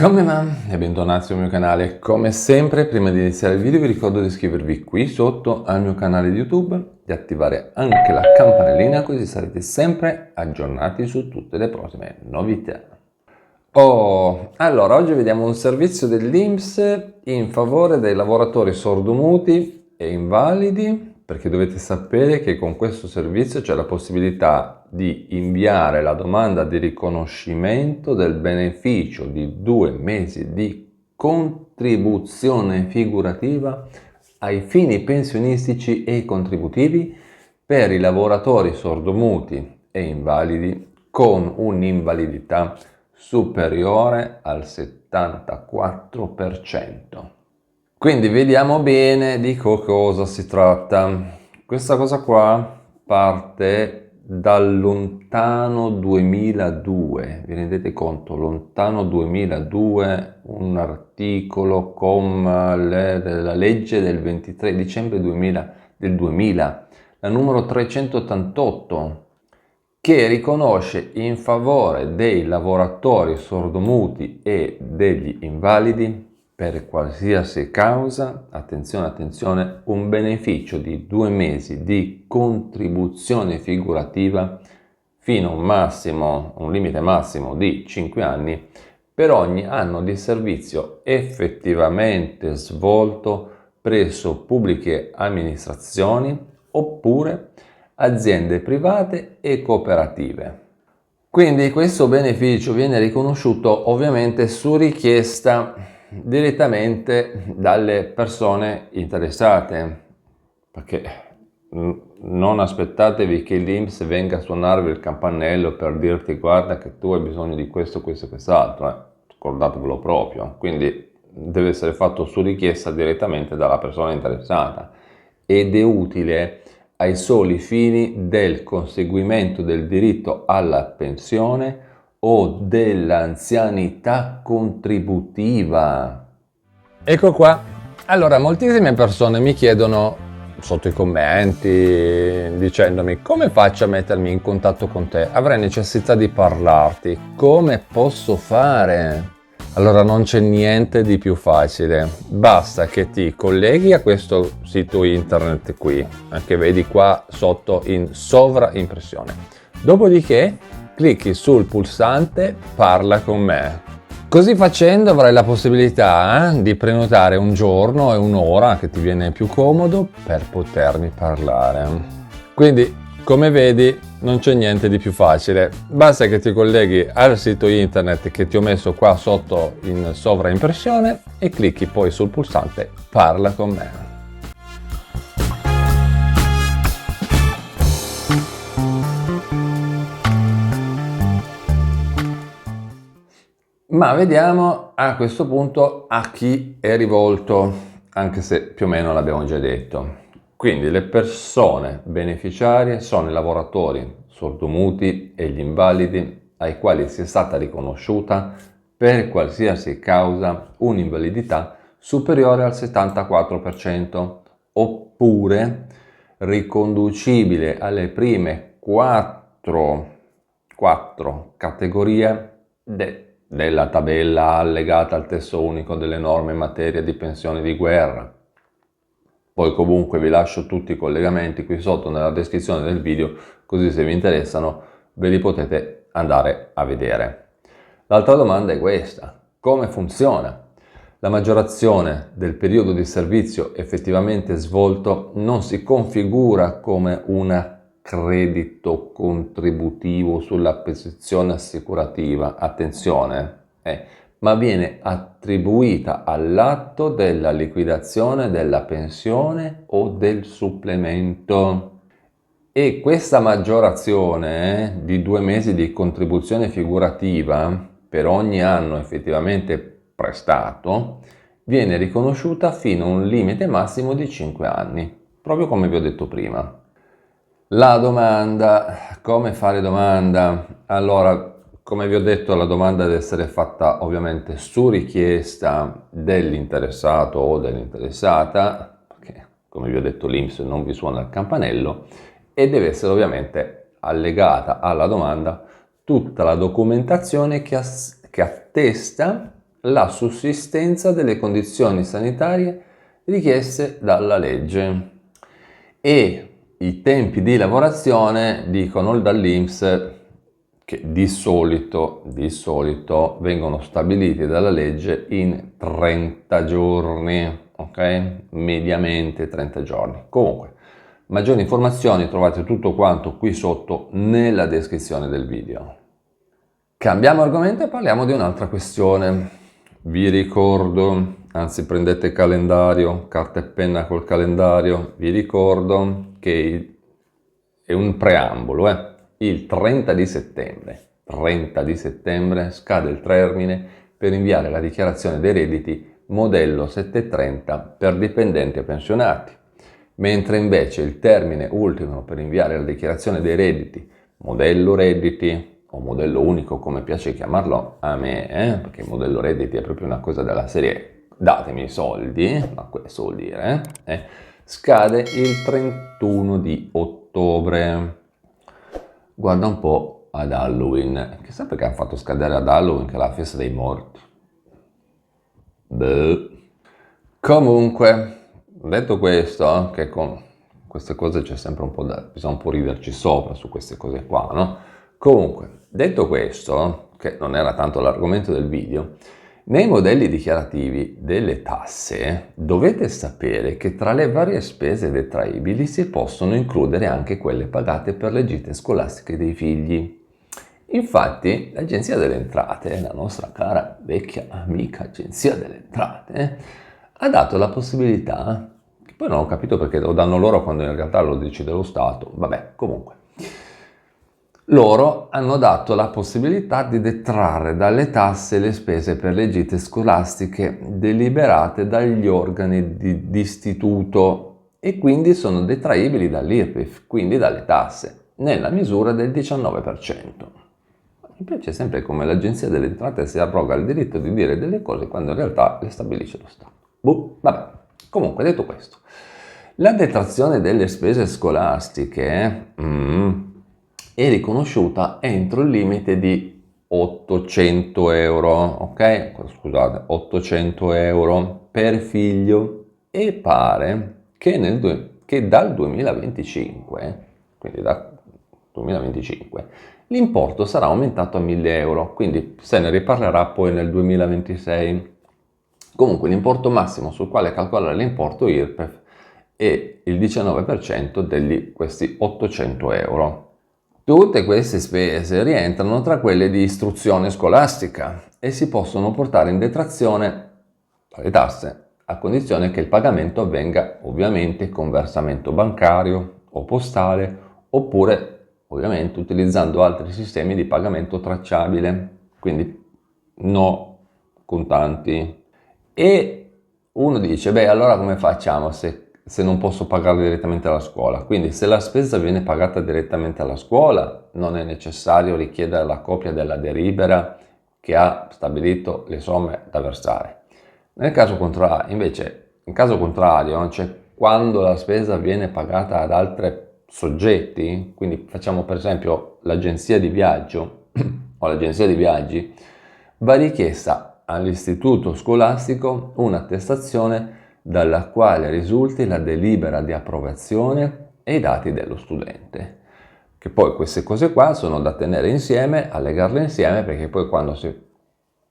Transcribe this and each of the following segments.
Come va? E bentornati sul mio canale. Come sempre, prima di iniziare il video vi ricordo di iscrivervi qui sotto al mio canale di YouTube, di attivare anche la campanellina così sarete sempre aggiornati su tutte le prossime novità. Allora, oggi vediamo un servizio dell'INPS in favore dei lavoratori sordomuti e invalidi, perché dovete sapere che con questo servizio c'è la possibilità di inviare la domanda di riconoscimento del beneficio di 2 mesi di contribuzione figurativa ai fini pensionistici e contributivi per i lavoratori sordomuti e invalidi con un'invalidità superiore al 74%. Quindi vediamo bene di cosa si tratta. Questa cosa qua parte dal lontano 2002, vi rendete conto? Lontano 2002, un articolo con la legge del 23 dicembre 2000, la numero 388, che riconosce in favore dei lavoratori sordomuti e degli invalidi per qualsiasi causa, attenzione, un beneficio di 2 mesi di contribuzione figurativa fino a un limite massimo di 5 anni per ogni anno di servizio effettivamente svolto presso pubbliche amministrazioni oppure aziende private e cooperative. Quindi questo beneficio viene riconosciuto ovviamente su richiesta direttamente dalle persone interessate, perché non aspettatevi che l'INPS venga a suonarvi il campanello per dirti guarda che tu hai bisogno di questo, questo e quest'altro, scordatevelo proprio. Quindi deve essere fatto su richiesta direttamente dalla persona interessata ed è utile ai soli fini del conseguimento del diritto alla pensione o dell'anzianità contributiva. Ecco qua. Allora, moltissime persone mi chiedono sotto i commenti dicendomi come faccio a mettermi in contatto con te? Avrei necessità di parlarti. Come posso fare? Allora non c'è niente di più facile, basta che ti colleghi a questo sito internet qui, che vedi qua sotto in sovraimpressione. Dopodiché clicchi sul pulsante Parla con me. Così facendo avrai la possibilità di prenotare un giorno e un'ora che ti viene più comodo per potermi parlare. Quindi, come vedi, non c'è niente di più facile. Basta che ti colleghi al sito internet che ti ho messo qua sotto in sovraimpressione e clicchi poi sul pulsante Parla con me. Ma vediamo a questo punto a chi è rivolto, anche se più o meno l'abbiamo già detto. Quindi le persone beneficiarie sono i lavoratori sordomuti e gli invalidi ai quali sia stata riconosciuta per qualsiasi causa un'invalidità superiore al 74% oppure riconducibile alle prime 4 categorie della tabella allegata al testo unico delle norme in materia di pensione di guerra. Poi comunque vi lascio tutti i collegamenti qui sotto nella descrizione del video, così se vi interessano ve li potete andare a vedere. L'altra domanda è questa: come funziona? La maggiorazione del periodo di servizio effettivamente svolto non si configura come un credito contributivo sulla posizione assicurativa, attenzione, ma viene attribuita all'atto della liquidazione della pensione o del supplemento. E questa maggiorazione di 2 mesi di contribuzione figurativa per ogni anno effettivamente prestato viene riconosciuta fino a un limite massimo di 5 anni, proprio come vi ho detto prima. La domanda, come fare domanda? Allora, come vi ho detto, la domanda deve essere fatta ovviamente su richiesta dell'interessato o dell'interessata, perché come vi ho detto l'INPS non vi suona il campanello, e deve essere ovviamente allegata alla domanda tutta la documentazione che attesta la sussistenza delle condizioni sanitarie richieste dalla legge e i tempi di lavorazione, dicono dall'INPS, che di solito vengono stabiliti dalla legge in 30 giorni, ok? Mediamente 30 giorni. Comunque, maggiori informazioni trovate tutto quanto qui sotto nella descrizione del video. Cambiamo argomento e parliamo di un'altra questione. Vi ricordo, anzi prendete calendario, carta e penna col calendario, vi ricordo che è un preambolo, il 30 di settembre scade il termine per inviare la dichiarazione dei redditi modello 730 per dipendenti e pensionati, mentre invece il termine ultimo per inviare la dichiarazione dei redditi modello redditi o modello unico, come piace chiamarlo a me, perché il modello redditi è proprio una cosa della serie datemi i soldi, ma questo vuol dire, scade il 31 di ottobre. Guarda un po' ad Halloween, chissà perché hanno fatto scadere ad Halloween, che è la festa dei morti. Beh. Comunque, detto questo, che con queste cose c'è sempre un po' bisogna un po' riderci sopra su queste cose qua, no? Comunque, detto questo, che non era tanto l'argomento del video, nei modelli dichiarativi delle tasse dovete sapere che tra le varie spese detraibili si possono includere anche quelle pagate per le gite scolastiche dei figli. Infatti l'Agenzia delle Entrate, la nostra cara vecchia amica Agenzia delle Entrate, ha dato la possibilità, che poi non ho capito perché lo danno loro quando in realtà lo decide lo Stato, vabbè, comunque, loro hanno dato la possibilità di detrarre dalle tasse le spese per le gite scolastiche deliberate dagli organi di istituto e quindi sono detraibili dall'IRPEF, quindi dalle tasse, nella misura del 19%. Mi piace sempre come l'Agenzia delle Entrate si arroga il diritto di dire delle cose quando in realtà le stabilisce lo Stato. Vabbè, comunque detto questo, la detrazione delle spese scolastiche è riconosciuta entro il limite di 800 euro, ok? Scusate, 800 euro per figlio e pare che dal 2025, quindi dal 2025, l'importo sarà aumentato a 1000 euro, quindi se ne riparlerà poi nel 2026. Comunque l'importo massimo sul quale calcolare l'importo IRPEF è il 19% di questi 800 euro. Tutte queste spese rientrano tra quelle di istruzione scolastica e si possono portare in detrazione dalle tasse, a condizione che il pagamento avvenga ovviamente con versamento bancario o postale, oppure ovviamente utilizzando altri sistemi di pagamento tracciabile, quindi no contanti. E uno dice, beh, allora come facciamo se non posso pagarlo direttamente alla scuola? Quindi se la spesa viene pagata direttamente alla scuola, non è necessario richiedere la copia della delibera che ha stabilito le somme da versare. Nel caso contrario, invece, in caso contrario, cioè quando la spesa viene pagata ad altri soggetti, quindi facciamo per esempio l'agenzia di viaggio o l'agenzia di viaggi, va richiesta all'istituto scolastico un'attestazione dalla quale risulti la delibera di approvazione e i dati dello studente. Che poi queste cose qua sono da tenere insieme, allegarle insieme, perché poi quando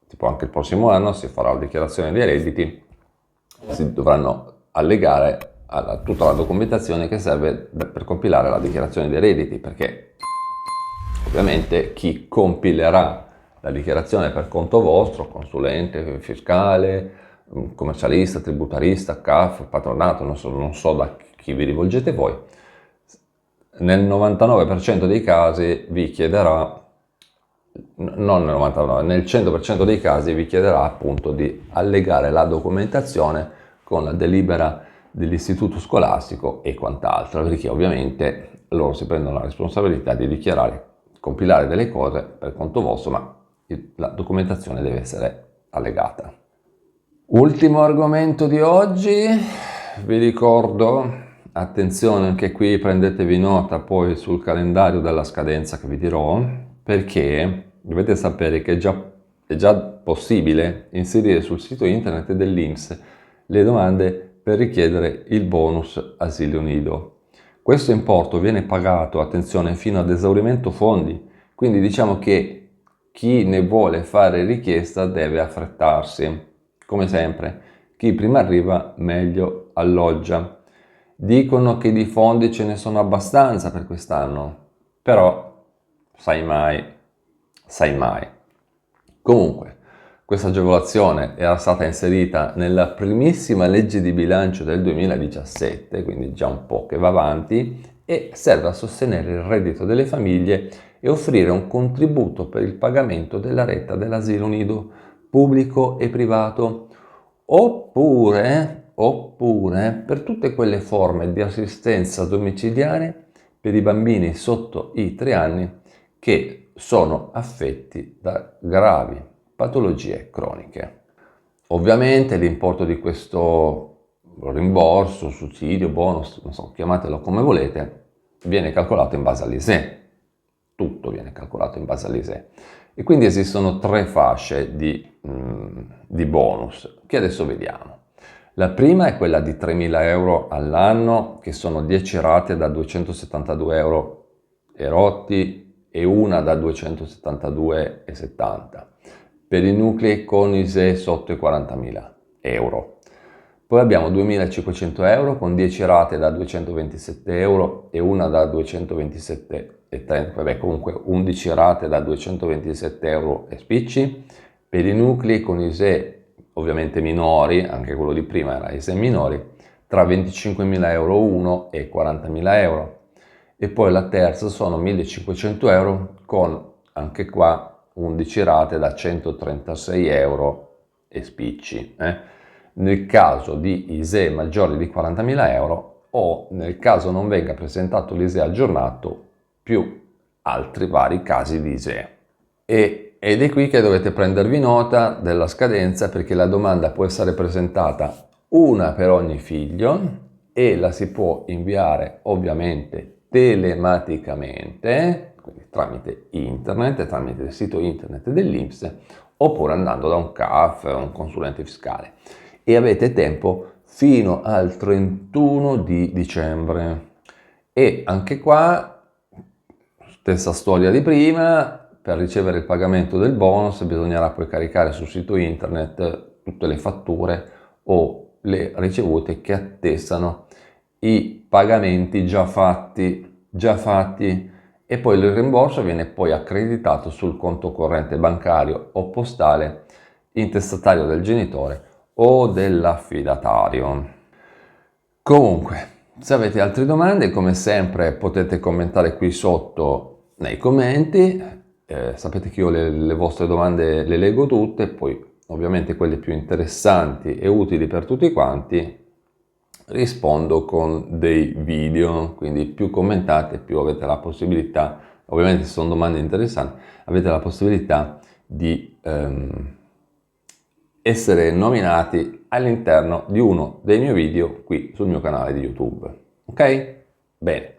tipo anche il prossimo anno si farà la dichiarazione dei redditi, si dovranno allegare tutta la documentazione che serve per compilare la dichiarazione dei redditi, perché ovviamente chi compilerà la dichiarazione per conto vostro, consulente, fiscale, commercialista, tributarista, CAF, patronato, non so da chi vi rivolgete voi, nel 99% dei casi vi chiederà, non nel 99, nel 100% dei casi vi chiederà appunto di allegare la documentazione con la delibera dell'istituto scolastico e quant'altro, perché ovviamente loro si prendono la responsabilità di dichiarare, compilare delle cose per conto vostro, ma la documentazione deve essere allegata. Ultimo argomento di oggi, vi ricordo, attenzione anche qui, prendetevi nota poi sul calendario della scadenza che vi dirò, perché dovete sapere che già è già possibile inserire sul sito internet dell'INPS le domande per richiedere il bonus asilo nido. Questo importo viene pagato, attenzione, fino ad esaurimento fondi, quindi diciamo che chi ne vuole fare richiesta deve affrettarsi. Come sempre, chi prima arriva meglio alloggia. Dicono che di fondi ce ne sono abbastanza per quest'anno, però sai mai, sai mai. Comunque, questa agevolazione era stata inserita nella primissima legge di bilancio del 2017, quindi già un po' che va avanti, e serve a sostenere il reddito delle famiglie e offrire un contributo per il pagamento della retta dell'asilo nido pubblico e privato, oppure per tutte quelle forme di assistenza domiciliare per i bambini sotto i 3 anni che sono affetti da gravi patologie croniche. Ovviamente l'importo di questo rimborso, sussidio, bonus, non so, chiamatelo come volete, viene calcolato in base all'ISEE. Tutto viene calcolato in base all'ISEE. E quindi esistono 3 fasce di bonus che adesso vediamo. La prima è quella di 3.000 euro all'anno, che sono 10 rate da 272 euro e rotti e una da 272,70 per i nuclei con ISEE sotto i 40.000 euro. Poi abbiamo 2.500 euro con 10 rate da 227 euro e una da 227,30, vabbè, comunque 11 rate da 227 euro e spicci. Per i nuclei con ISEE ovviamente minori, anche quello di prima era ISEE minori, tra 25.000 euro uno e 40.000 euro. E poi la terza sono 1.500 euro con anche qua 11 rate da 136 euro e spicci. Nel caso di ISEE maggiori di 40.000 euro o nel caso non venga presentato l'ISEE aggiornato più altri vari casi di ISEE. Ed è qui che dovete prendervi nota della scadenza, perché la domanda può essere presentata una per ogni figlio e la si può inviare ovviamente telematicamente, quindi tramite internet, tramite il sito internet dell'INPS, oppure andando da un CAF, un consulente fiscale. E avete tempo fino al 31 di dicembre. E anche qua, stessa storia di prima, per ricevere il pagamento del bonus bisognerà poi caricare sul sito internet tutte le fatture o le ricevute che attestano i pagamenti già fatti, e poi il rimborso viene poi accreditato sul conto corrente bancario o postale intestatario del genitore o dell'affidatario. Comunque, se avete altre domande, come sempre potete commentare qui sotto nei commenti. Sapete che io le vostre domande le leggo tutte, poi ovviamente quelle più interessanti e utili per tutti quanti rispondo con dei video, quindi più commentate più avete la possibilità, ovviamente se sono domande interessanti, avete la possibilità di essere nominati all'interno di uno dei miei video qui sul mio canale di YouTube. Ok? Bene.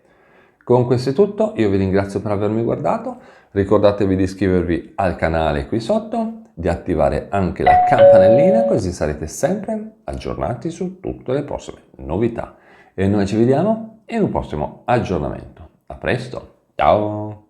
Con questo è tutto, io vi ringrazio per avermi guardato, ricordatevi di iscrivervi al canale qui sotto, di attivare anche la campanellina così sarete sempre aggiornati su tutte le prossime novità. E noi ci vediamo in un prossimo aggiornamento. A presto, ciao!